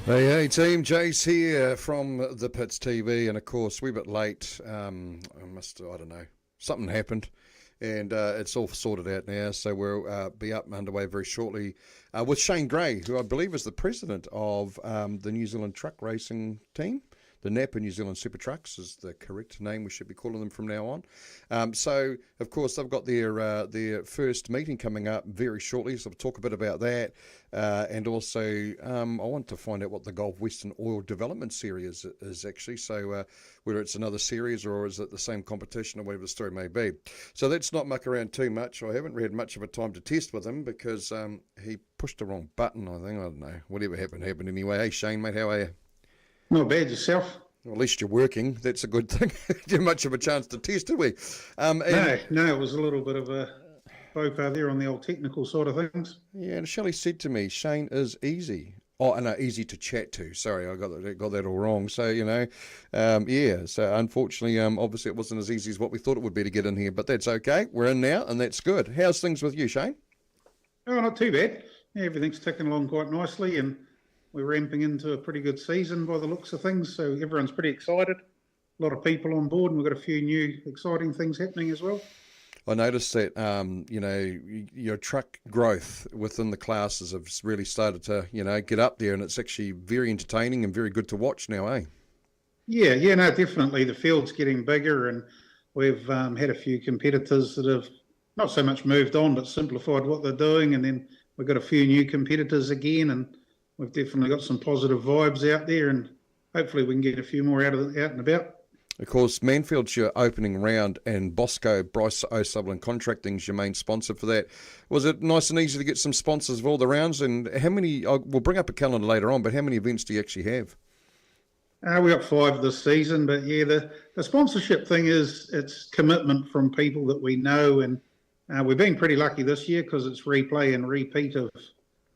Hey team, Jace here from the Pits TV, and of course we're a bit late. I don't know, something happened, and it's all sorted out now. So we'll be up and underway very shortly with Shane Gray, who I believe is the president of the New Zealand Truck Racing Team. The NAPA New Zealand Super Trucks is the correct name we should be calling them from now on. So, of course, they've got their first meeting coming up very shortly, so we'll talk a bit about that. And also, I want to find out what the Gulf Western Oil Development Series is actually, so whether it's another series or is it the same competition or whatever the story may be. So let's not muck around too much. I haven't had much of a time to test with him because he pushed the wrong button, I think. I don't know. Whatever happened anyway. Hey, Shane, mate, how are you? Not bad, yourself? Well, at least you're working. That's a good thing. Didn't much of a chance to test, did we? No, it was a little bit of a faux pas there on the old technical side of things. Yeah, and Shelley said to me, Shane is easy. Oh, no, easy to chat to. Sorry, I got that all wrong. So, yeah. So, unfortunately, obviously it wasn't as easy as what we thought it would be to get in here. But that's okay. We're in now, and that's good. How's things with you, Shane? Oh, not too bad. Yeah, everything's ticking along quite nicely, and we're ramping into a pretty good season by the looks of things, so everyone's pretty excited. A lot of people on board, and we've got a few new exciting things happening as well. I noticed that, your truck growth within the classes have really started to, get up there, and it's actually very entertaining and very good to watch now, eh? Yeah, no, definitely. The field's getting bigger, and we've had a few competitors that have not so much moved on, but simplified what they're doing, and then we've got a few new competitors again, and we've definitely got some positive vibes out there, and hopefully we can get a few more out and about. Of course, Manfield's your opening round, and Bosco, Bryce O'Sullivan Contracting's your main sponsor for that. Was it nice and easy to get some sponsors of all the rounds? And how many, we'll bring up a calendar later on, but how many events do you actually have? We got 5 this season, but yeah, the sponsorship thing it's commitment from people that we know, and we've been pretty lucky this year because it's replay and repeat of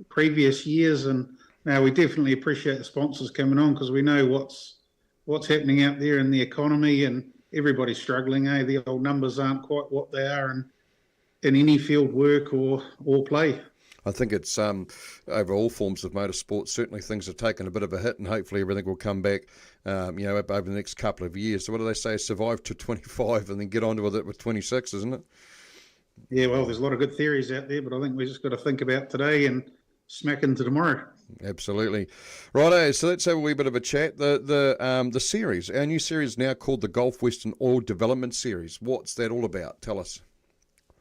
previous years, and now we definitely appreciate the sponsors coming on because we know what's happening out there in the economy, and everybody's struggling. The old numbers aren't quite what they are in any field work or play. I think it's over all forms of motorsport. Certainly things have taken a bit of a hit, and hopefully everything will come back over the next couple of years. So what do they say? Survive to 25 and then get on with it with 26, isn't it? Yeah, well, there's a lot of good theories out there, but I think we just got to think about today and smack into tomorrow. Absolutely. Righto, so let's have a wee bit of a chat. The series, our new series now called the Gulf Western Oil Development Series. What's that all about? Tell us.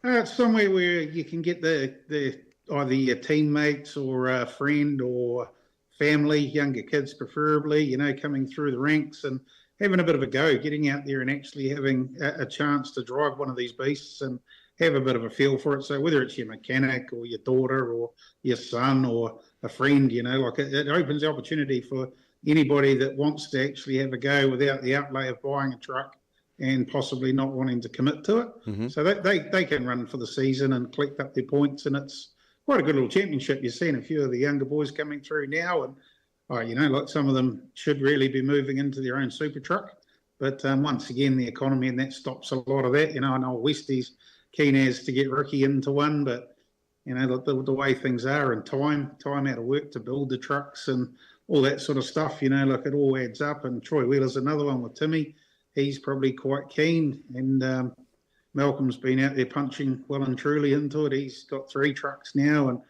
It's somewhere where you can get the either your teammates or a friend or family, younger kids preferably, coming through the ranks and having a bit of a go, getting out there and actually having a chance to drive one of these beasts and have a bit of a feel for it. So whether it's your mechanic or your daughter or your son or a friend, it opens the opportunity for anybody that wants to actually have a go without the outlay of buying a truck and possibly not wanting to commit to it. Mm-hmm. So they can run for the season and collect up their points, and it's quite a good little championship. You're seeing a few of the younger boys coming through now, and like some of them should really be moving into their own super truck. But once again, the economy and that stops a lot of that. I know Westie's keen as to get Ricky into one, but the way things are and time out of work to build the trucks and all that sort of stuff, it all adds up. And Troy Wheeler's another one with Timmy. He's probably quite keen, and Malcolm's been out there punching well and truly into it. He's got 3 trucks now, and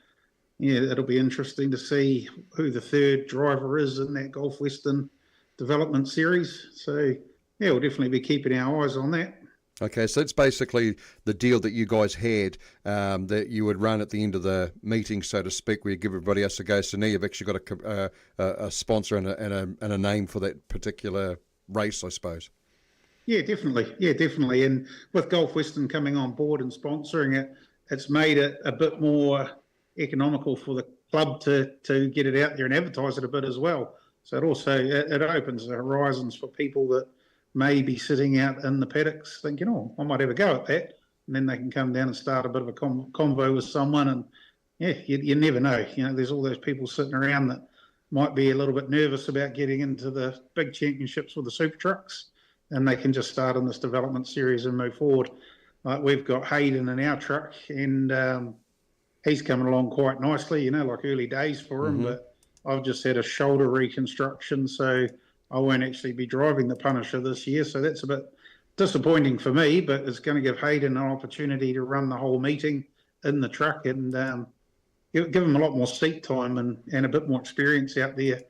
yeah, it'll be interesting to see who the third driver is in that Gulf Western Development Series. So yeah, we'll definitely be keeping our eyes on that. Okay, so that's basically the deal that you guys had, that you would run at the end of the meeting, so to speak, where you give everybody else a go. So now you've actually got a sponsor and a name for that particular race, I suppose. Yeah, definitely. And with Gulf Western coming on board and sponsoring it, it's made it a bit more economical for the club to get it out there and advertise it a bit as well. So it opens the horizons for people that may be sitting out in the paddocks thinking, I might have a go at that. And then they can come down and start a bit of a convo with someone. And yeah, you never know. There's all those people sitting around that might be a little bit nervous about getting into the big championships with the super trucks. And they can just start in this development series and move forward. We've got Hayden in our truck, and he's coming along quite nicely, like early days for him. Mm-hmm. But I've just had a shoulder reconstruction, so I won't actually be driving the Punisher this year. So that's a bit disappointing for me, but it's going to give Hayden an opportunity to run the whole meeting in the truck and give him a lot more seat time and a bit more experience out there.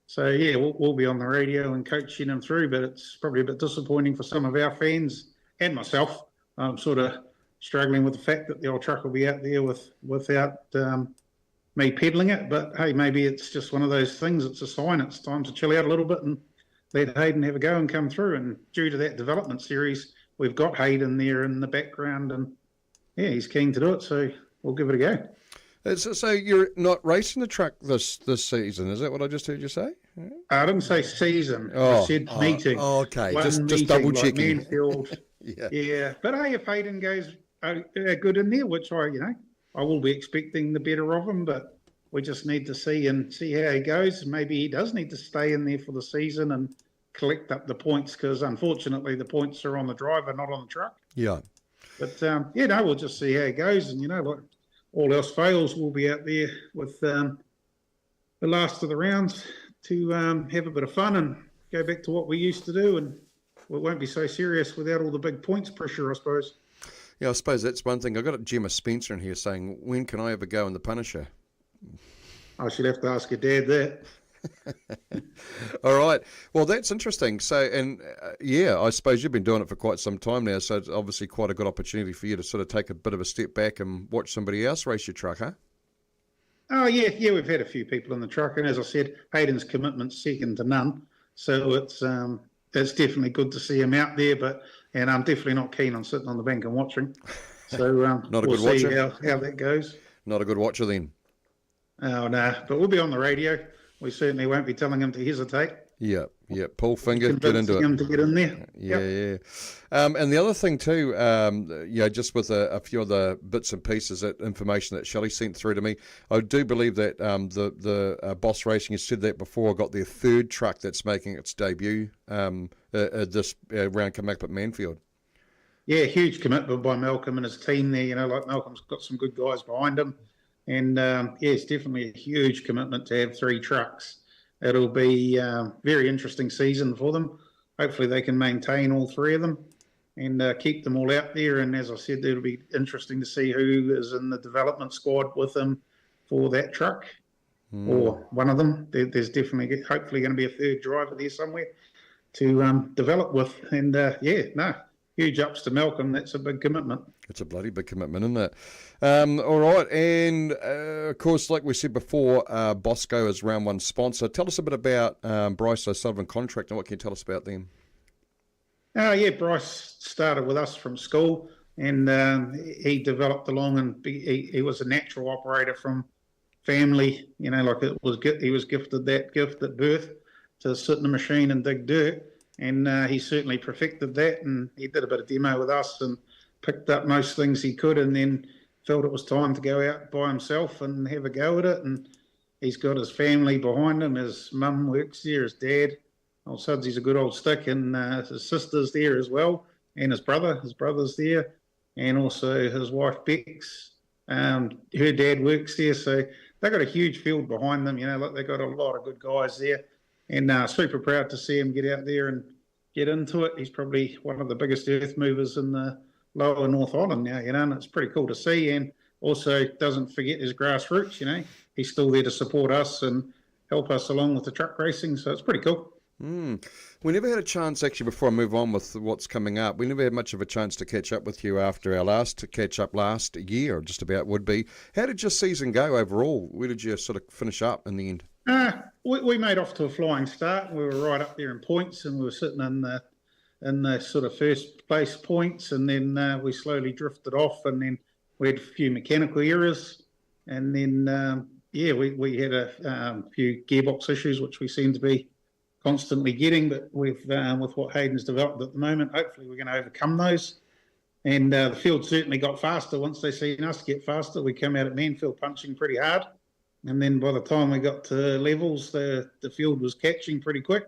So, yeah, we'll be on the radio and coaching him through, but it's probably a bit disappointing for some of our fans and myself. I'm sort of struggling with the fact that the old truck will be out there without me peddling it. But, hey, maybe it's just one of those things. It's a sign. It's time to chill out a little bit and let Hayden have a go and come through. And due to that development series, we've got Hayden there in the background. And, yeah, he's keen to do it, so we'll give it a go. So you're not racing the truck this season, is that what I just heard you say? I didn't say season. I said meeting. Okay, just meeting, double checking. Like Manfield. Yeah. But hey, if Hayden goes good in there, which I will be expecting the better of him, but we just need to see how he goes. Maybe he does need to stay in there for the season and collect up the points because unfortunately the points are on the driver, not on the truck. Yeah. But we'll just see how he goes, and like all else fails, we'll be out there with the last of the rounds to have a bit of fun and go back to what we used to do, and it won't be so serious without all the big points pressure, I suppose. Yeah, I suppose that's one thing. I've got Gemma Spencer in here saying, when can I ever go in the Punisher? I should have to ask your dad that. All right. Well, that's interesting. So, and I suppose you've been doing it for quite some time now, so it's obviously quite a good opportunity for you to sort of take a bit of a step back and watch somebody else race your truck, huh? Oh, yeah, we've had a few people in the truck, and as I said, Hayden's commitment's second to none, so it's definitely good to see him out there, and I'm definitely not keen on sitting on the bank and watching, so not a we'll good see watcher. how that goes. Not a good watcher then. Oh, no, but we'll be on the radio. We certainly won't be telling him to hesitate. Yeah. Pull finger, get into it. Him to get in there. Yeah. And the other thing too, just with a few other bits and pieces, that information that Shelley sent through to me, I do believe that the Boss Racing has said that before, got their third truck that's making its debut this round coming up at Manfield. Yeah, huge commitment by Malcolm and his team there. Like Malcolm's got some good guys behind him. And, it's definitely a huge commitment to have 3 trucks. It'll be a very interesting season for them. Hopefully they can maintain all 3 of them and keep them all out there. And as I said, it'll be interesting to see who is in the development squad with them for that truck or one of them. There's definitely, hopefully, going to be a third driver there somewhere to develop with. And, huge ups to Malcolm. That's a big commitment. It's a bloody big commitment, isn't it? All right, and of course, like we said before, Bosco is round 1 sponsor. Tell us a bit about Bryce O'Sullivan contract and what can you tell us about them? Bryce started with us from school, and he developed along, and he was a natural operator from family. He was gifted that gift at birth to sit in a machine and dig dirt. And he certainly perfected that, and he did a bit of demo with us and picked up most things he could, and then felt it was time to go out by himself and have a go at it. And he's got his family behind him. His mum works there, his dad. Old Sudsy's a good old stick, and his sister's there as well, and his brother's there, and also his wife Bex. Her dad works there, so they've got a huge field behind them. They've got a lot of good guys there. And super proud to see him get out there and get into it. He's probably one of the biggest earth movers in the lower North Island now, and it's pretty cool to see. And also doesn't forget his grassroots, He's still there to support us and help us along with the truck racing, so it's pretty cool. We never had a chance, actually, before I move on with what's coming up, we never had much of a chance to catch up with you after our last catch-up last year, just about would be. How did your season go overall? Where did you sort of finish up in the end? We made off to a flying start. We were right up there in points, and we were sitting in the sort of first place points, and then we slowly drifted off, and then we had a few mechanical errors, and then we had a few gearbox issues, which we seem to be constantly getting, but with what Hayden's developed at the moment, hopefully we're going to overcome those. And the field certainly got faster once they seen us get faster. We came out at Manfield punching pretty hard. And then by the time we got to levels, the field was catching pretty quick.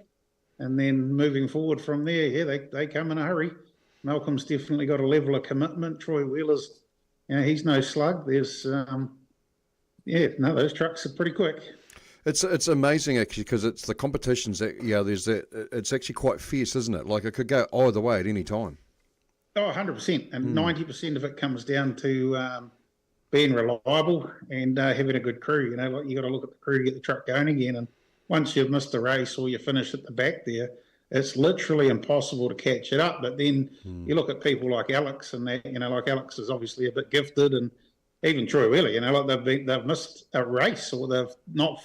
And then moving forward from there, they come in a hurry. Malcolm's definitely got a level of commitment. Troy Wheeler's, he's no slug. There's, those trucks are pretty quick. It's amazing actually because it's the competitions that there's that it's actually quite fierce, isn't it? Like it could go either way at any time. Oh, 100%. And 90% of it comes down to being reliable and having a good crew. Like you got to look at the crew to get the truck going again. And once you've missed a race or you finish at the back there, it's literally impossible to catch it up. But then you look at people like Alex and that, like Alex is obviously a bit gifted, and even Troy Wheeler, like they've missed a race or they've not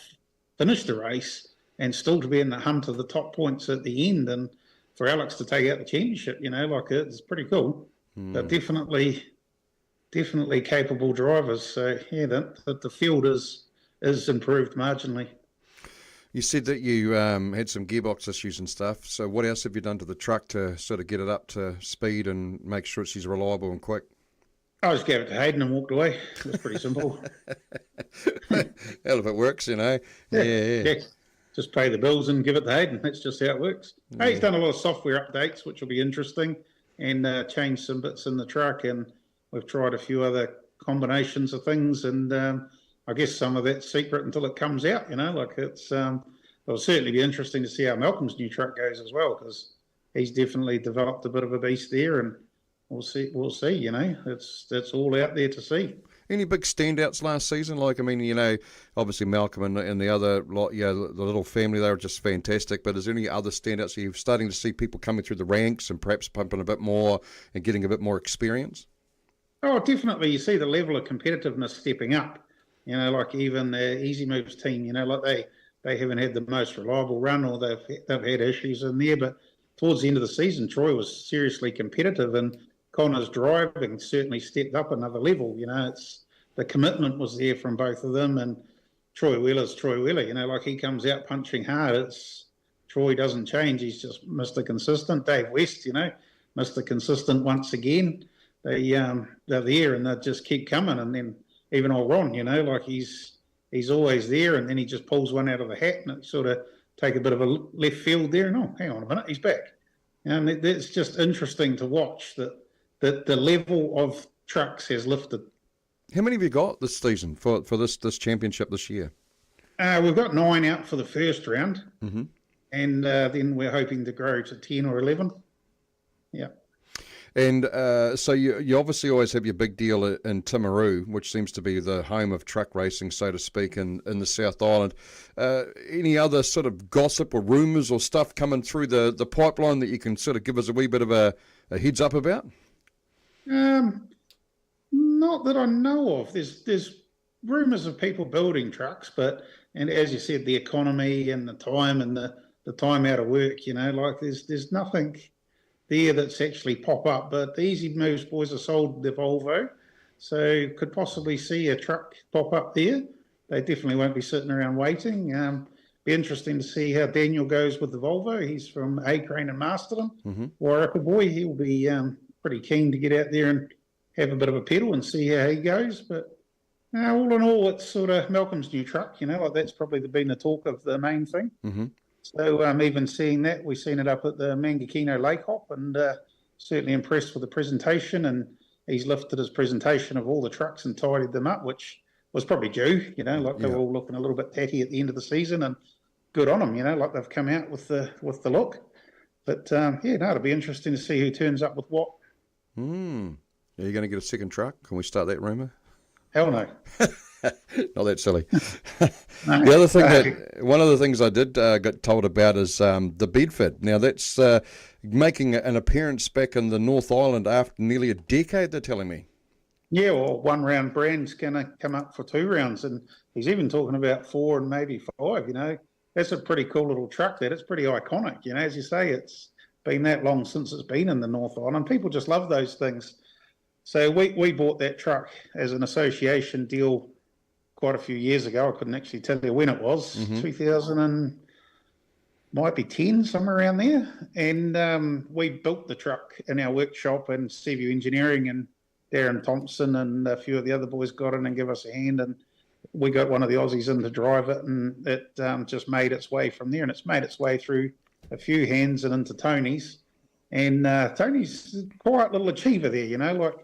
finished a race and still to be in the hunt of the top points at the end. And for Alex to take out the championship, like it's pretty cool. But definitely capable drivers. So yeah, that the field is improved marginally. You said that you had some gearbox issues and stuff. So what else have you done to the truck to sort of get it up to speed and make sure she's reliable and quick? I just gave it to Hayden and walked away. It was pretty simple. Hell, if it works, Yeah. Just pay the bills and give it to Hayden. That's just how it works. Yeah. He's done a lot of software updates, which will be interesting, and changed some bits in the truck. And we've tried a few other combinations of things. And I guess some of that's secret until it comes out, like it's, it'll certainly be interesting to see how Malcolm's new truck goes as well, because he's definitely developed a bit of a beast there, and we'll see, it's all out there to see. Any big standouts last season? Like, I mean, obviously Malcolm and the other lot, the little family, they were just fantastic. But is there any other standouts? Are you starting to see people coming through the ranks and perhaps pumping a bit more and getting a bit more experience? Oh, definitely. You see the level of competitiveness stepping up. Like even the Easy Moves team, like they haven't had the most reliable run, or they've had issues in there. But towards the end of the season, Troy was seriously competitive, and Connor's driving certainly stepped up another level. It's the commitment was there from both of them, and Troy Wheeler's Troy Wheeler. Like he comes out punching hard. It's Troy doesn't change. He's just Mr. Consistent. Dave West, Mr. Consistent once again. They're there and they just keep coming. And then even old Ron, like he's always there, and then he just pulls one out of the hat, and it sort of take a bit of a left field there. And hang on a minute, he's back. And it's just interesting to watch that the level of trucks has lifted. How many have you got this season for this championship this year? We've got 9 out for the first round, and then we're hoping to grow to 10 or 11. Yeah. And so you obviously always have your big deal in Timaru, which seems to be the home of truck racing, so to speak, in the South Island. Any other sort of gossip or rumours or stuff coming through the pipeline that you can sort of give us a wee bit of a heads up about? Not that I know of. There's rumours of people building trucks, and as you said, the economy and the time and the time out of work, like there's nothing there that's actually pop up. But the Easy Moves boys have sold the Volvo, so could possibly see a truck pop up there. They definitely won't be sitting around waiting. Be interesting to see how Daniel goes with the Volvo. He's from A-Crane and Masterton. Warraka boy, he'll be pretty keen to get out there and have a bit of a pedal and see how he goes. But all in all, it's sort of Malcolm's new truck, like that's probably been the talk of the main thing. So even seeing that, we've seen it up at the Mangakino Lake Hop, and certainly impressed with the presentation. And he's lifted his presentation of all the trucks and tidied them up, which was probably due, like they were all looking a little bit tatty at the end of the season, and good on them, like they've come out with the look. But it'll be interesting to see who turns up with what. Are you going to get a second truck? Can we start that rumour? Hell no. Not that silly. The other thing one of the things I did get told about is the Bedford. Now that's making an appearance back in the North Island after nearly a decade, they're telling me. Yeah, well, 1 round Brand's going to come up for 2 rounds, and he's even talking about 4 and maybe 5. That's a pretty cool little truck. It's pretty iconic. As you say, it's been that long since it's been in the North Island. People just love those things. So we bought that truck as an association deal quite a few years ago. I couldn't actually tell you when it was. 2000 and might be 10, somewhere around there. And we built the truck in our workshop, and Seaview Engineering and Darren Thompson and a few of the other boys got in and gave us a hand, and we got one of the Aussies in to drive it, and it just made its way from there. And it's made its way through a few hands and into Tony's. And Tony's a quiet little achiever there, like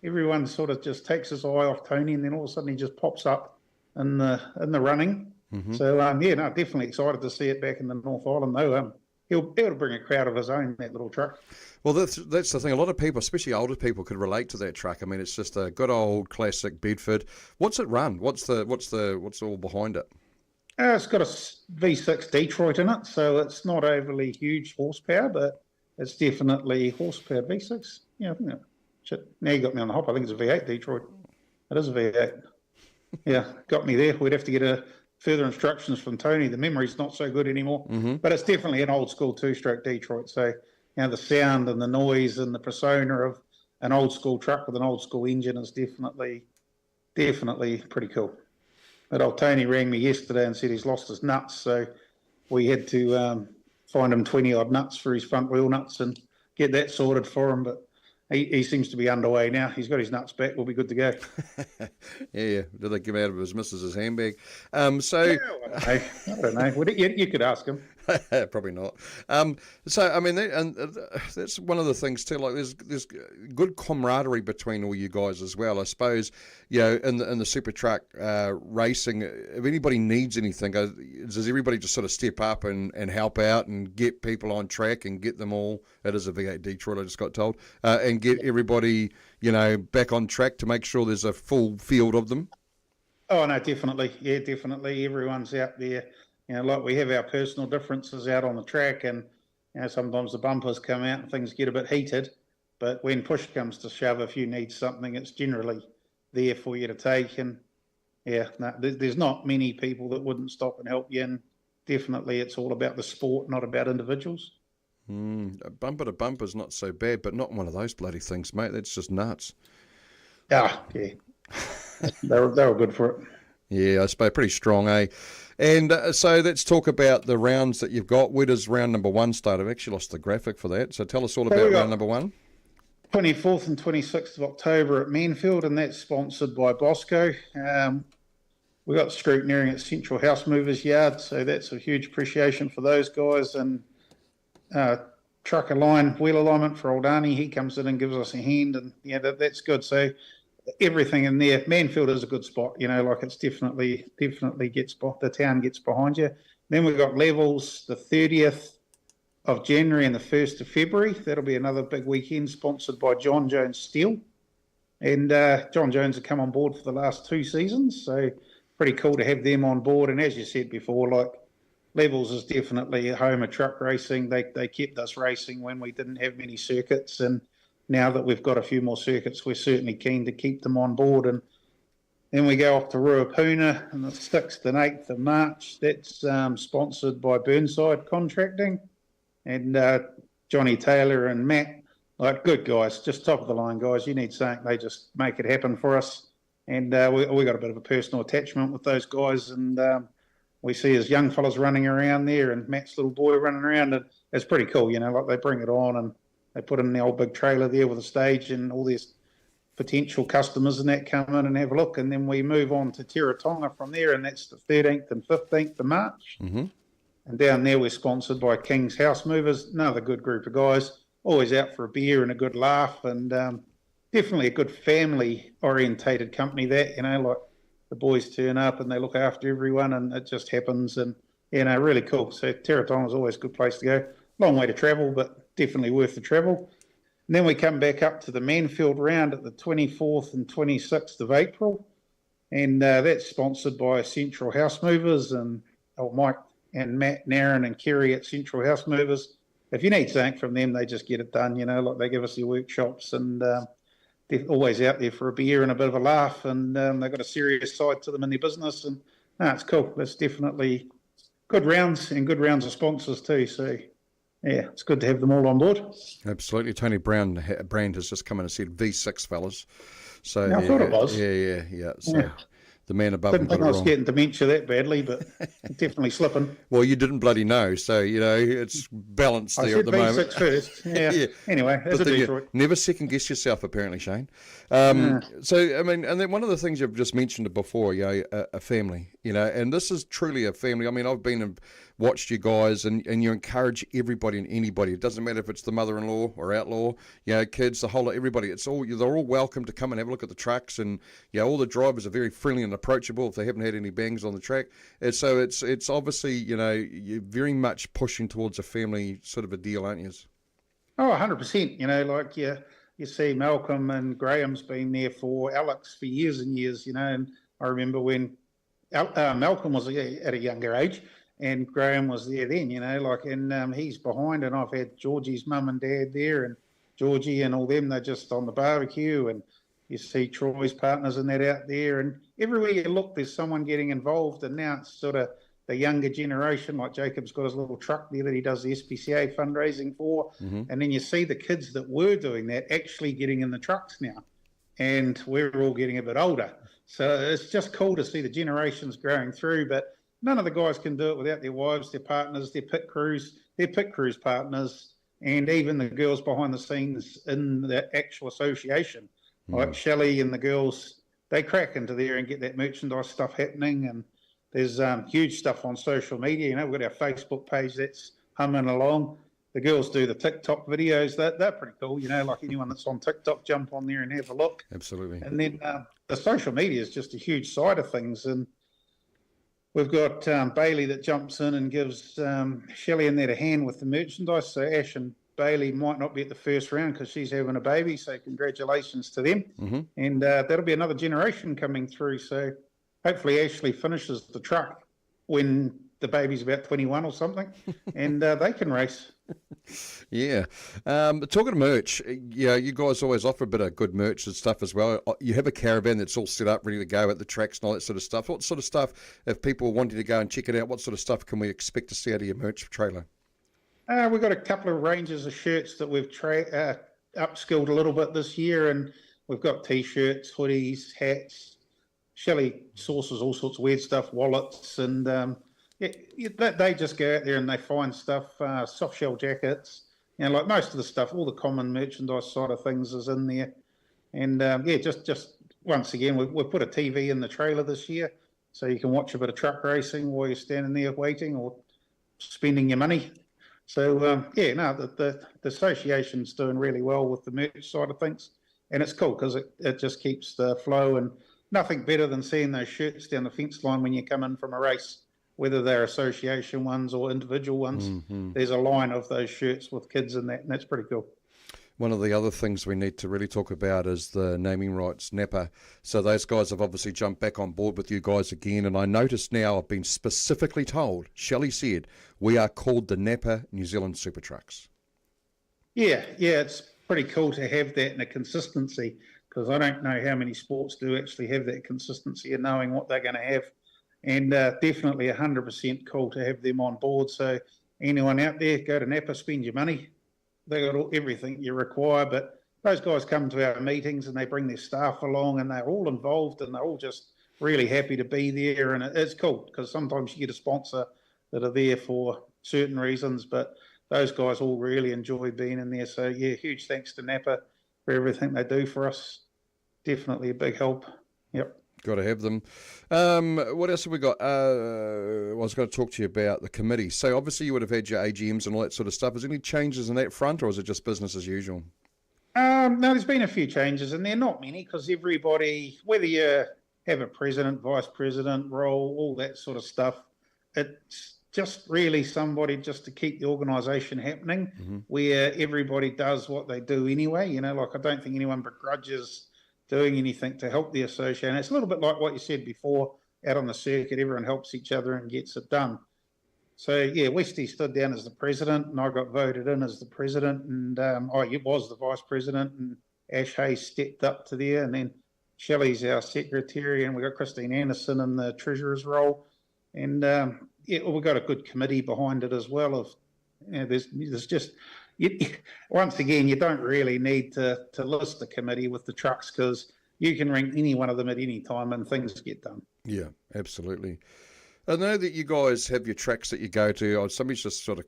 everyone sort of just takes his eye off Tony, and then all of a sudden he just pops up in the running. So yeah, no, definitely excited to see it back in the North Island though. He'll bring a crowd of his own, that little truck. Well, that's the thing. A lot of people, especially older people, could relate to that truck. I mean, it's just a good old classic Bedford. What's it run? What's all behind it? It's got a V6 Detroit in it, so it's not overly huge horsepower, but it's definitely horsepower V6. Yeah, I think that, shit. Now you got me on the hop. I think it's a V8 Detroit. It is a V8. Yeah, got me there. We'd have to get further instructions from Tony. The memory's not so good anymore, but it's definitely an old school two-stroke Detroit. So, the sound and the noise and the persona of an old school truck with an old school engine is definitely pretty cool. But old Tony rang me yesterday and said he's lost his nuts, so we had to find him 20-odd nuts for his front wheel nuts and get that sorted for him. But he seems to be underway now. He's got his nuts back. We'll be good to go. Yeah. Did they give out of his missus's handbag? So I don't know. Well, you could ask him. Probably not. So I mean, that's one of the things too. Like, there's good camaraderie between all you guys as well. I suppose, in the super truck racing, if anybody needs anything, does everybody just sort of step up and help out and get people on track and get them all? It is a V8 Detroit, I just got told, and get everybody back on track to make sure there's a full field of them. Oh no, definitely. Yeah, definitely. Everyone's out there. Like we have our personal differences out on the track, and sometimes the bumpers come out and things get a bit heated. But when push comes to shove, if you need something, it's generally there for you to take. And there's not many people that wouldn't stop and help you. And definitely, it's all about the sport, not about individuals. Bumper to bumper is not so bad, but not one of those bloody things, mate. That's just nuts. Yeah, they were good for it. Yeah, I suppose pretty strong, eh? And so let's talk about the rounds that you've got. Where does round number one start? I've actually lost the graphic for that. So tell us all about round number one. 24th and 26th of October at Manfield, and that's sponsored by Bosco. We got scrutineering at Central House Movers Yard, so that's a huge appreciation for those guys. And truck wheel alignment for old Arnie, he comes in and gives us a hand, and that's good. So everything in there. Manfield is a good spot, like it's definitely the town gets behind you. Then we've got levels the 30th of January and the 1st of February. That'll be another big weekend sponsored by John Jones Steel. And John Jones have come on board for the last 2 seasons, so pretty cool to have them on board. And as you said before, like levels is definitely a home of truck racing. They kept us racing when we didn't have many circuits, and now that we've got a few more circuits, we're certainly keen to keep them on board. And then we go off to Ruapuna on the 6th and 8th of March. That's sponsored by Burnside Contracting. And Johnny Taylor and Matt, like good guys, just top of the line guys. You need something, they just make it happen for us. And we got a bit of a personal attachment with those guys. And we see his young fellas running around there and Matt's little boy running around. And it's pretty cool, like they bring it on and they put in the old big trailer there with a stage, and all these potential customers and that come in and have a look. And then we move on to Tiratonga from there, and that's the 13th and 15th of March. Mm-hmm. And down there we're sponsored by King's House Movers, another good group of guys, always out for a beer and a good laugh, and definitely a good family-orientated company that, like the boys turn up and they look after everyone, and it just happens. And, really cool. So Tiratonga is always a good place to go. Long way to travel, but definitely worth the travel. And then we come back up to the Manfield round at the 24th and 26th of April. And that's sponsored by Central House Movers and Mike and Matt and Aaron and Kerry at Central House Movers. If you need something from them, they just get it done, like they give us their workshops, and they're always out there for a beer and a bit of a laugh, and they've got a serious side to them in their business. And it's cool. That's definitely good rounds, and good rounds of sponsors too. So yeah, it's good to have them all on board. Absolutely. Tony Brand has just come in and said V6, fellas. So I thought it was. Yeah. So the man above Didn't think I was getting dementia that badly, but definitely slipping. Well, you didn't bloody know, so it's balanced there at the moment. I said V6 first. Yeah. Anyway, that's a Detroit. Never second guess yourself, apparently, Shane. So I mean, and then one of the things you've just mentioned before, a family. and this is truly a family. I mean, I've been and watched you guys, and you encourage everybody and anybody. It doesn't matter if it's the mother-in-law or outlaw, kids, the whole lot, everybody. They're all welcome to come and have a look at the trucks, and all the drivers are very friendly and approachable if they haven't had any bangs on the track. And so it's obviously, you're very much pushing towards a family sort of a deal, aren't you? Oh, 100%. Like you see Malcolm and Graham's been there for Alex for years and years, and I remember when Malcolm was at a younger age and Graham was there then, and he's behind, and I've had Georgie's mum and dad there and Georgie and all them, they're just on the barbecue, and you see Troy's partners and that out there, and everywhere you look there's someone getting involved, and now it's sort of the younger generation, like Jacob's got his little truck there that he does the SPCA fundraising for. Mm-hmm. And then you see the kids that were doing that actually getting in the trucks now. And we're all getting a bit older. So it's just cool to see the generations growing through. But none of the guys can do it without their wives, their partners, their pit crews partners, and even the girls behind the scenes in the actual association. Mm. Like Shelley and the girls, they crack into there and get that merchandise stuff happening. And there's huge stuff on social media. We've got our Facebook page that's humming along. The girls do the TikTok videos. They're pretty cool. Like anyone that's on TikTok, jump on there and have a look. Absolutely. And then the social media is just a huge side of things. And we've got Bailey that jumps in and gives Shelley and that a hand with the merchandise. So Ash and Bailey might not be at the first round because she's having a baby. So congratulations to them. Mm-hmm. And that'll be another generation coming through. So hopefully Ashley finishes the truck when the baby's about 21 or something, and they can race. Yeah. Talking of merch, you guys always offer a bit of good merch and stuff as well. You have a caravan that's all set up, ready to go at the tracks and all that sort of stuff. What sort of stuff, if people wanted to go and check it out, what sort of stuff can we expect to see out of your merch trailer? We've got a couple of ranges of shirts that we've upskilled a little bit this year, and we've got T-shirts, hoodies, hats. Shelley sources all sorts of weird stuff, wallets, and they just go out there and they find stuff, soft shell jackets, like most of the stuff, all the common merchandise side of things is in there. And just once again, we've put a TV in the trailer this year, so you can watch a bit of truck racing while you're standing there waiting or spending your money. So the association's doing really well with the merch side of things, and it's cool because it just keeps the flow. And nothing better than seeing those shirts down the fence line when you come in from a race, whether they're association ones or individual ones. Mm-hmm. There's a line of those shirts with kids in that, and that's pretty cool. One of the other things we need to really talk about is the naming rights, NAPA. So those guys have obviously jumped back on board with you guys again, and I noticed now I've been specifically told, Shelley said, we are called the NAPA New Zealand Super Trucks. Yeah, it's pretty cool to have that and a consistency, because I don't know how many sports do actually have that consistency of knowing what they're going to have. And definitely 100% cool to have them on board. So anyone out there, go to NAPA, spend your money. They got everything you require. But those guys come to our meetings and they bring their staff along, and they're all involved and they're all just really happy to be there. And it's cool because sometimes you get a sponsor that are there for certain reasons, but those guys all really enjoy being in there. So yeah, huge thanks to NAPA for everything they do for us. Definitely a big help. Yep. Got to have them. What else have we got? I was going to talk to you about the committee. So obviously you would have had your AGMs and all that sort of stuff. Is there any changes in that front, or is it just business as usual? No, there's been a few changes, and they're not many because everybody, whether you have a president, vice president role, all that sort of stuff, it's just really somebody just to keep the organisation happening, where everybody does what they do anyway. Like I don't think anyone begrudges doing anything to help the association. It's a little bit like what you said before, out on the circuit, everyone helps each other and gets it done. So yeah, Westy stood down as the president, and I got voted in as the president, and I was the vice president, and Ash Hayes stepped up to there, and then Shelley's our secretary, and we got Christine Anderson in the treasurer's role, and we've got a good committee behind it as well. There's just once again, you don't really need to list the committee with the trucks, because you can ring any one of them at any time and things get done. Yeah, absolutely. I know that you guys have your tracks that you go to. Somebody's just sort of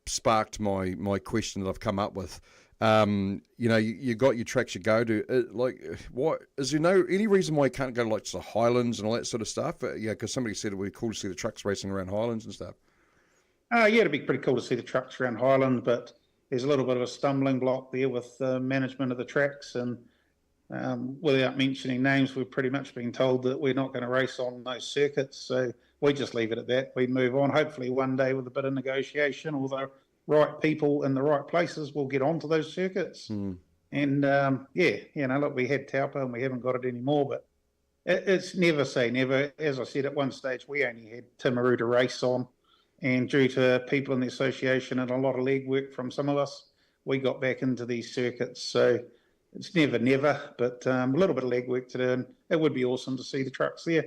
sparked my question that I've come up with. You know, you got your tracks you go to. Like, what is there any reason why you can't go to like the Highlands and all that sort of stuff? Yeah, because somebody said it would be cool to see the trucks racing around Highlands and stuff. Yeah, it'd be pretty cool to see the trucks around Highland, but there's a little bit of a stumbling block there with the management of the tracks. And without mentioning names, we've pretty much been told that we're not going to race on those circuits. So we just leave it at that. We move on. Hopefully one day with a bit of negotiation, all the right people in the right places will get onto those circuits. And look, we had Taupo and we haven't got it anymore, but it's never say never. As I said, at one stage, we only had Timaru to race on. And due to people in the association and a lot of legwork from some of us, we got back into these circuits. So it's never, but a little bit of legwork to do. And it would be awesome to see the trucks there.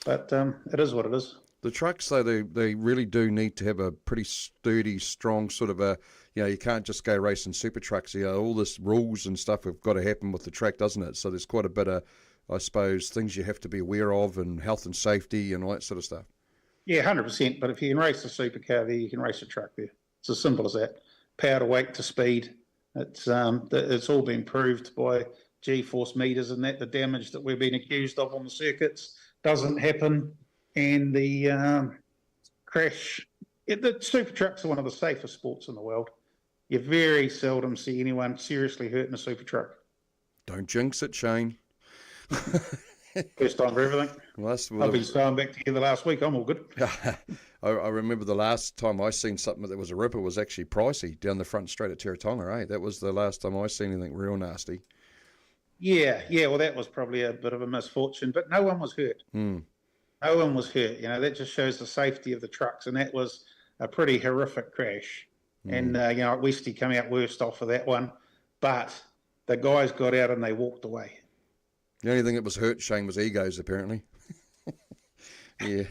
But it is what it is. The trucks, though, they really do need to have a pretty sturdy, strong sort of you can't just go racing super trucks. All this rules and stuff have got to happen with the track, doesn't it? So there's quite a bit of, I suppose, things you have to be aware of and health and safety and all that sort of stuff. Yeah, 100%. But if you can race a supercar there, you can race a truck there. It's as simple as that. Power to weight to speed. It's all been proved by G-force meters and that the damage that we've been accused of on the circuits doesn't happen. And the crash, the super trucks are one of the safest sports in the world. You very seldom see anyone seriously hurt in a super truck. Don't jinx it, Shane. First time for everything. I've been staying back together last week. I'm all good. I remember the last time I seen something that was a ripper was actually Pricey down the front straight at Teretonga, eh? That was the last time I seen anything real nasty. Yeah. Well, that was probably a bit of a misfortune, but no one was hurt. No one was hurt. That just shows the safety of the trucks, and that was a pretty horrific crash. And, Westy came out worst off of that one, but the guys got out and they walked away. The only thing that was hurt, Shane, was egos, apparently. Yeah,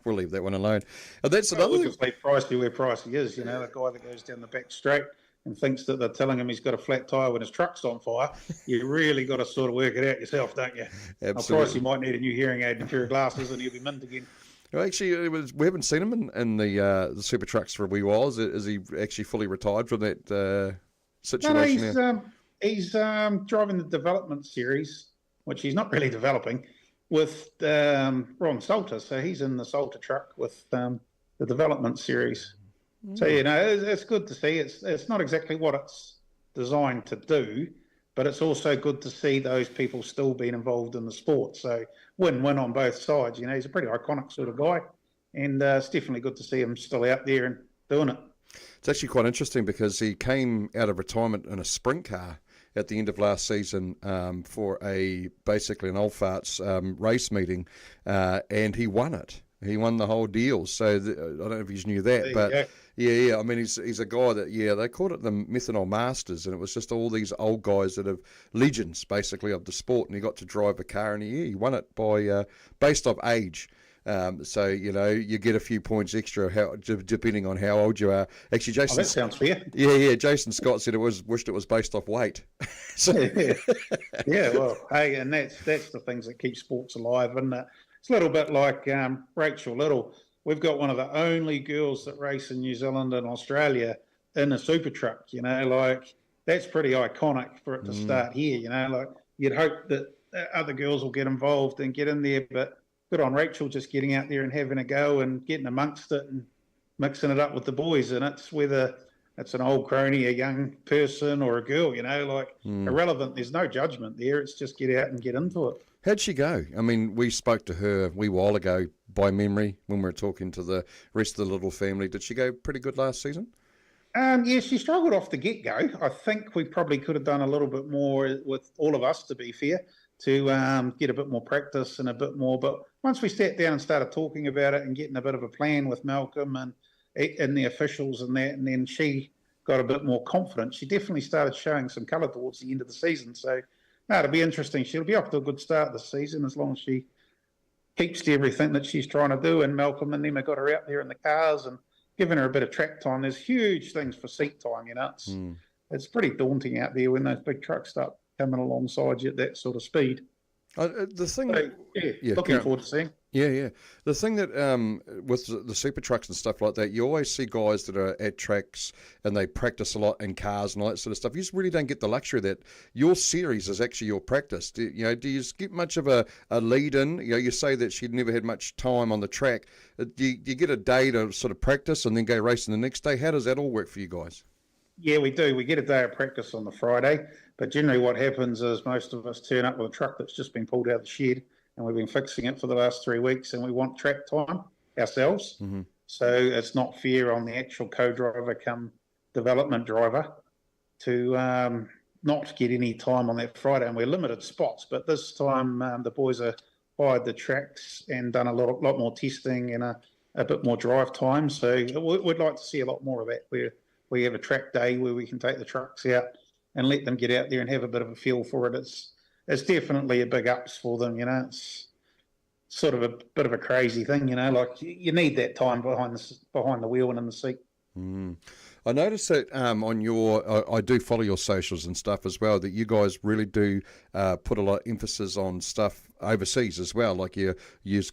we'll leave that one alone. That's another thing. We'll just leave Pricey where Pricey is, the guy that goes down the back straight and thinks that they're telling him he's got a flat tyre when his truck's on fire. You really got to sort of work it out yourself, don't you? Absolutely. Pricey might need a new hearing aid and a pair of glasses and he'll be mint again. Well, actually, we haven't seen him in the super trucks for a wee while. Is he actually fully retired from that situation? No, he's driving the development series, which he's not really developing, with Ron Salter. So he's in the Salter truck with the development series. So, it's good to see. It's not exactly what it's designed to do, but it's also good to see those people still being involved in the sport. So win-win on both sides. He's a pretty iconic sort of guy, and it's definitely good to see him still out there and doing it. It's actually quite interesting because he came out of retirement in a sprint car at the end of last season for basically an old farts race meeting, and he won it. He won the whole deal. So I don't know if you knew that, but yeah. I mean, he's a guy that they called it the Methanol Masters, and it was just all these old guys that have legends basically of the sport, and he got to drive a car, and he won it by based off age. So you get a few points extra depending on how old you are. Actually, Jason. That sounds fair. Yeah. Jason Scott said wished it was based off weight. So. Yeah. Well, hey, and that's the things that keep sports alive, and it's a little bit like Rachel Little. We've got one of the only girls that race in New Zealand and Australia in a super truck. That's pretty iconic for it to start here. You'd hope that other girls will get involved and get in there, but. Good on Rachel just getting out there and having a go and getting amongst it and mixing it up with the boys. And it's whether it's an old crony, a young person or a girl, irrelevant. There's no judgment there. It's just get out and get into it. How'd she go? I mean, we spoke to her a wee while ago by memory when we were talking to the rest of the little family. Did she go pretty good last season? Yeah, she struggled off the get-go. I think we probably could have done a little bit more with all of us, to be fair, to get a bit more practice and a bit more. But once we sat down and started talking about it and getting a bit of a plan with Malcolm and the officials and that, and then she got a bit more confident, she definitely started showing some colour towards the end of the season. So, it'll be interesting. She'll be off to a good start this season as long as she keeps to everything that she's trying to do. And Malcolm and them have got her out there in the cars and giving her a bit of track time. There's huge things for seat time, It's pretty daunting out there when those big trucks start coming alongside you at that sort of speed. The thing, looking forward to seeing. Yeah, yeah. The thing that with the super trucks and stuff like that, you always see guys that are at tracks and they practice a lot in cars and all that sort of stuff. You just really don't get the luxury of that. Your series is actually your practice. Do you get much of a lead in? You say that she'd never had much time on the track. Do you get a day to sort of practice and then go racing the next day? How does that all work for you guys? Yeah, we do. We get a day of practice on the Friday, but generally what happens is most of us turn up with a truck that's just been pulled out of the shed, and we've been fixing it for the last 3 weeks, and we want track time ourselves. Mm-hmm. So it's not fair on the actual co-driver come development driver to not get any time on that Friday, and we're limited spots. But this time the boys have hired the tracks and done a lot more testing and a bit more drive time. So we'd like to see a lot more of that, where we have a track day where we can take the trucks out and let them get out there and have a bit of a feel for it. It's definitely a big ups for them, It's sort of a bit of a crazy thing, Like you need that time behind the wheel and in the seat. Mm. I noticed that on your, I do follow your socials and stuff as well, that you guys really do put a lot of emphasis on stuff overseas as well. Like you use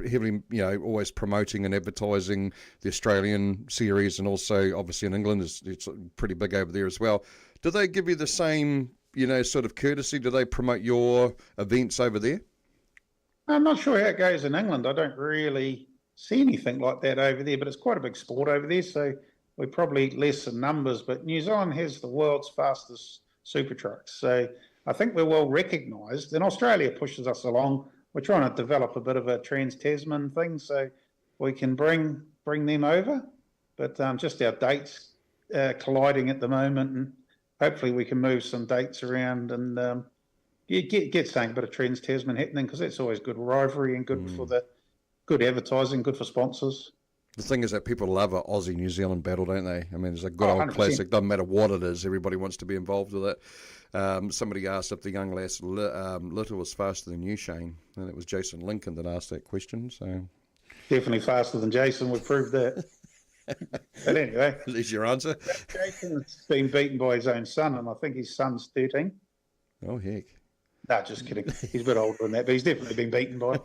heavily, always promoting and advertising the Australian series, and also obviously in England it's pretty big over there as well. Do they give you the same, sort of courtesy? Do they promote your events over there? I'm not sure how it goes in England. I don't really see anything like that over there, but it's quite a big sport over there. So we're probably less in numbers, but New Zealand has the world's fastest super trucks. So I think we're well recognised, and Australia pushes us along. We're trying to develop a bit of a trans-Tasman thing so we can bring them over, but just our dates colliding at the moment, and hopefully we can move some dates around and get something, a bit of trans-Tasman happening, because that's always good rivalry and good for the good advertising, good for sponsors. The thing is that people love an Aussie-New Zealand battle, don't they? I mean, it's a good old 100%. classic. Doesn't matter what it is, everybody wants to be involved with it. Somebody asked if the young lass Little was faster than you, Shane, and it was Jason Lincoln that asked that question. So Definitely faster than Jason. We've proved that. But anyway, there's your answer. Jason's been beaten by his own son, and I think his son's 13. Oh, heck. No, just kidding. He's a bit older than that, but he's definitely been beaten by him.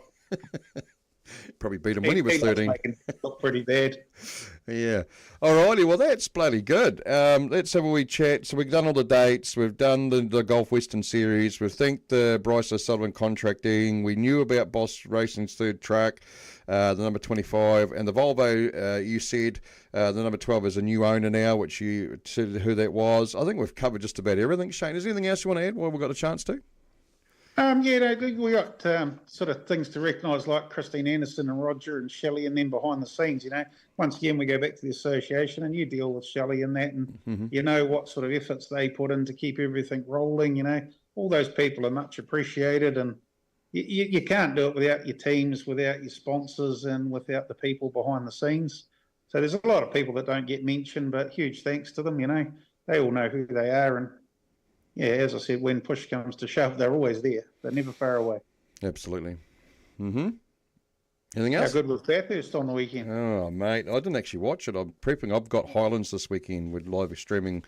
Probably beat him when he was 13. Making it look pretty bad. Yeah. Alrighty, well, that's bloody good. Let's have a wee chat. So we've done all the dates. We've done the Golf Western Series. We've thanked the Bryce O'Sullivan contracting. We knew about Boss Racing's third truck, the number 25. And the Volvo, you said the number 12 is a new owner now, which you said who that was. I think we've covered just about everything. Shane, is there anything else you want to add while we've got a chance to? We got sort of things to recognise, like Christine Anderson and Roger and Shelley, and then behind the scenes, Once again, we go back to the association, and you deal with Shelley and that, and you know what sort of efforts they put in to keep everything rolling, All those people are much appreciated, and you can't do it without your teams, without your sponsors, and without the people behind the scenes. So there's a lot of people that don't get mentioned, but huge thanks to them, They all know who they are, and yeah, as I said, when push comes to shove, they're always there. They're never far away. Absolutely. Anything else? How good was Bathurst on the weekend? Oh, mate, I didn't actually watch it. I'm prepping. I've got Highlands this weekend. We're live streaming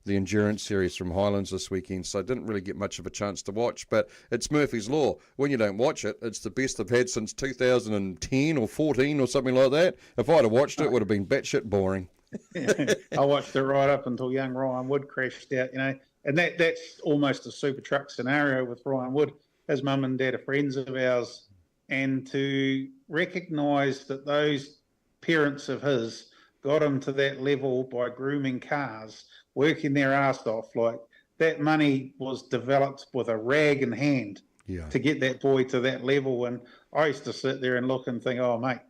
the Endurance Series from Highlands this weekend, so I didn't really get much of a chance to watch. But it's Murphy's Law. When you don't watch it, it's the best I've had since 2010 or 14 or something like that. If I'd have watched it, it would have been batshit boring. I watched it right up until young Ryan Wood crashed out, And that's almost a super truck scenario with Ryan Wood. His mum and dad are friends of ours. And to recognise that those parents of his got him to that level by grooming cars, working their arse off, like that money was developed with a rag in hand to get that boy to that level. And I used to sit there and look and think, oh, mate,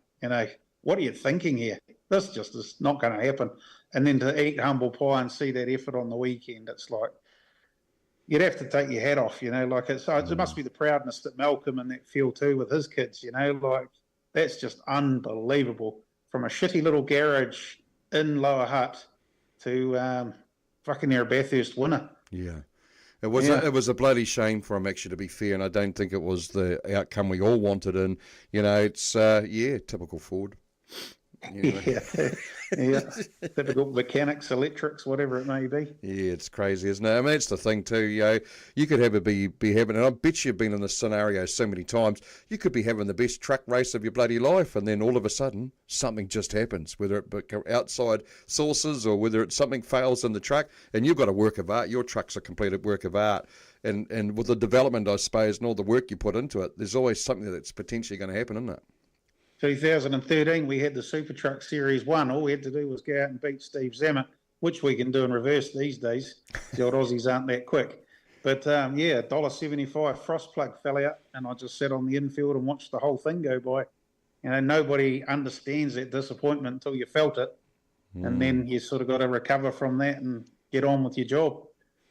what are you thinking here? This just is not going to happen. And then to eat humble pie and see that effort on the weekend, it's like, you'd have to take your hat off, like it must be the proudness that Malcolm and that feel too with his kids, like that's just unbelievable. From a shitty little garage in Lower Hutt to fucking near a Bathurst winner. Yeah. It was a bloody shame for him, actually, to be fair, and I don't think it was the outcome we all wanted. And, it's, typical Ford. You know. Yeah, yeah. Difficult mechanics, electrics, whatever it may be. Yeah, it's crazy, isn't it? I mean, that's the thing too. You could have be having, and I bet you've been in this scenario so many times. You could be having the best truck race of your bloody life, and then all of a sudden something just happens, whether it be outside sources or whether it's something fails in the truck, and you've got a work of art. Your truck's a completed work of art, and with the development, I suppose, and all the work you put into it, there's always something that's potentially going to happen, isn't it? 2013, we had the Super Truck Series 1. All we had to do was go out and beat Steve Zammit, which we can do in reverse these days. The old Aussies aren't that quick. But yeah, $1.75 frost plug fell out, and I just sat on the infield and watched the whole thing go by. You know, nobody understands that disappointment until you felt it. And then you sort of got to recover from that and get on with your job.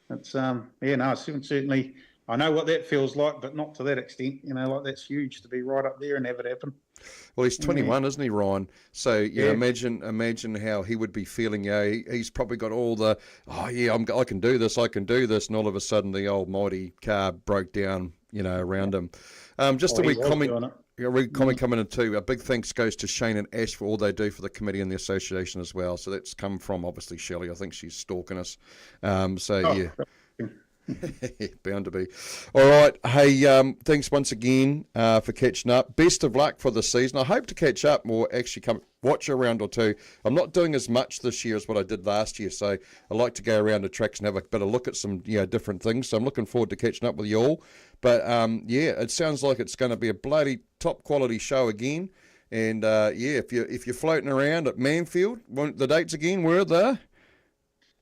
It's, certainly, I know what that feels like, but not to that extent. You know, like that's huge to be right up there and have it happen. Well, he's 21, isn't he, Ryan? So imagine how he would be feeling. He's probably got all the, I can do this, and all of a sudden the old mighty car broke down, around him. Just a wee comment. Coming in too. A big thanks goes to Shane and Ash for all they do for the committee and the association as well. So that's come from obviously Shelley. I think she's stalking us. Yeah. Bound to be. All right. Hey, thanks once again for catching up. Best of luck for the season. I hope to catch up or actually come watch a round or two. I'm not doing as much this year as what I did last year, so I like to go around the tracks and have a bit of look at some different things. So I'm looking forward to catching up with you all. But it sounds like it's going to be a bloody top quality show again. And if you're floating around at Manfield, the dates again were there.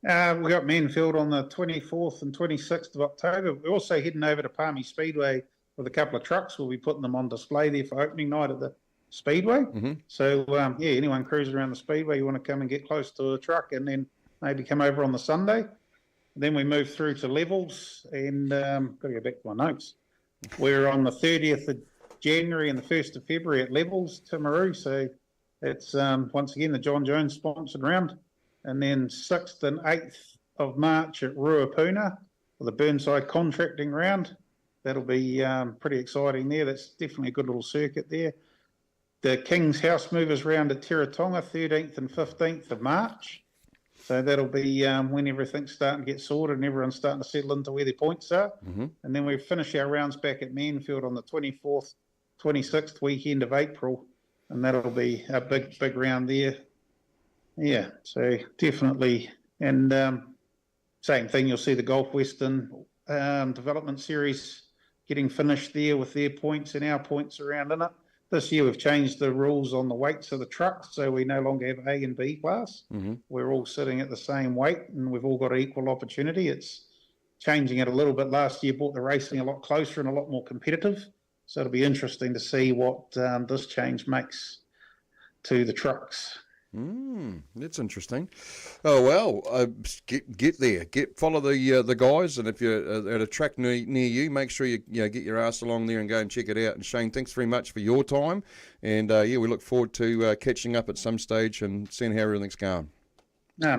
We got Manfield on the 24th and 26th of October. We're also heading over to Palmy Speedway with a couple of trucks. We'll be putting them on display there for opening night at the Speedway. Mm-hmm. So, anyone cruising around the Speedway, you want to come and get close to a truck and then maybe come over on the Sunday. Then we move through to Levels and got to go back to my notes. We're on the 30th of January and the 1st of February at Levels, Timaru. So it's once again the John Jones sponsored round. And then 6th and 8th of March at Ruapuna for the Burnside contracting round. That'll be pretty exciting there. That's definitely a good little circuit there. The King's House Movers round at Teretonga, 13th and 15th of March. So that'll be when everything's starting to get sorted and everyone's starting to settle into where their points are. Mm-hmm. And then we finish our rounds back at Manfield on the 24th, 26th weekend of April. And that'll be a big round there. Yeah, so definitely. And same thing, you'll see the Gulf Western Development Series getting finished there with their points and our points around in it. This year we've changed the rules on the weights of the trucks, so we no longer have A and B class. Mm-hmm. We're all sitting at the same weight and we've all got equal opportunity. It's changing it a little bit. Last year brought the racing a lot closer and a lot more competitive. So it'll be interesting to see what this change makes to the trucks. That's interesting. Oh well, get there, follow the guys, and if you're at a track near you, make sure you get your ass along there and go and check it out. And Shane, thanks very much for your time, and we look forward to catching up at some stage and seeing how everything's going. No.